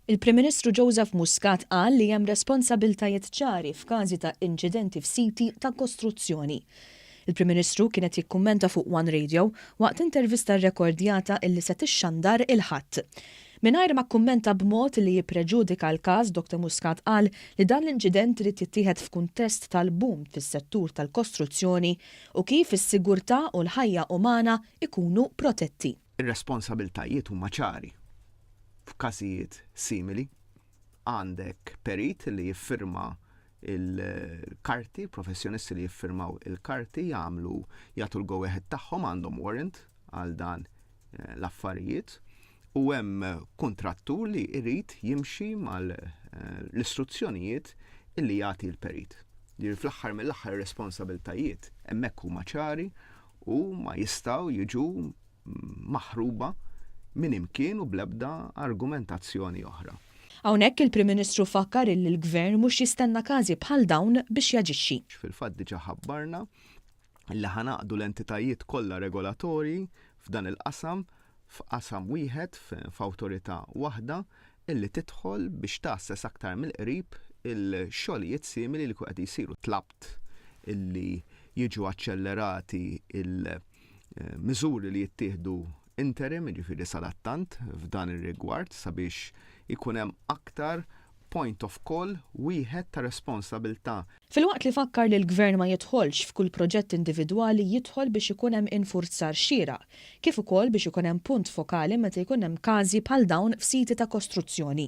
Il-Prim Ministru Joseph Muscat qal li hemm responsabiltajiet ċari f'każi ta' inċidenti f'siti ta' kostruzzjoni. Il-Prim Ministru kienet jikkummenta fuq One Radio waqt intervista rrekordjata illi se tixxandar il-ħadd. Mingħajr ma kummenta b'mod li jippreġudika l-każ, Dr. Muscat qal li dan l-inċident irid jittieħed f'kuntest tal-boom fis-settur tal-kostruzzjoni u kif is-sigurtà u l-ħajja umana ikunu protetti. Ir-responsabiltajiet huma ċari. F'każijiet simili għandek perit li jiffirma il-karti, professjonisti li jiffirmaw il-karti jagħtu l-go ahead tagħhom għandhom warrant għal dan l-affarijiet. U hemm kontrattur li jrid jimxi mal-istruzzjonijiet illi jagħti l-perit. Fl-aħħar mill-aħħar responsabiltajiet hemmhekk huma ċari u ma jistgħu jiġu maħruba minn imkien u bl-ebda argumentazzjoni oħra. Hawnhekk il-Prim Ministru fakkar li l-Gvern mhux jistenna każi bħal dawn biex jaġixxi. Fil-fatt diġà ħabbarna li ħanaqdu l-entitajiet kollha regolatorji f'dan il-qasam f'qasam wieħed f'awtorità waħda illi tidħol biex tassess aktar mill-qrib il-xogħlijiet simili li qed jsiru. Tlabt illi jiġu aċċellerati il-miżuri li jittieħdu interim, jiġifieri sadattant f'dan ir-rigward sabiex ikun hemm aktar point of call wieħed ta' responsabilità. Filwaqt li fakkar li l-Gvern ma jidħolx f'kull proġett individwali jidħol biex ikun hemm infurzar xieraq, kif ukoll biex ikun hemm punt fokali meta jkun hemm każi bħal dawn f'siti ta' kostruzzjoni.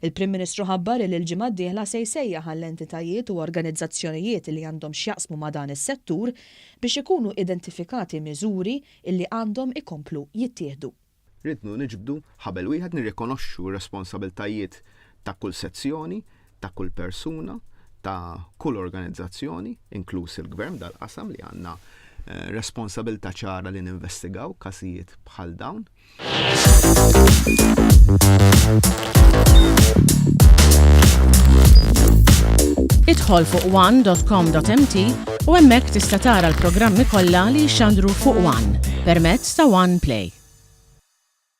Il-Prim Ministru ħabbar li l-ġimgħa d-dieħla se jsejjaħ għall-entitajiet u organizzazzjonijiet li għandhom x'jaqsmu ma' dan is-settur biex ikunu identifikati miżuri illi għandhom ikomplu jittieħdu. Ridnu niġbdu ħabel wieħed nirrikonoxxu r-responsabiltajiet ta' kull sezzjoni, ta' kull persuna, ta' kull organizzazzjoni, inkluż il-Gvern dal-qasam li għandna responsabilità ċara li ninvestigaw każijiet bħal dawn. Idħol fuq one.com.mt u hemmhekk tista' tara l-programmi kollha li jxandru fuq One permezz ta' One Play.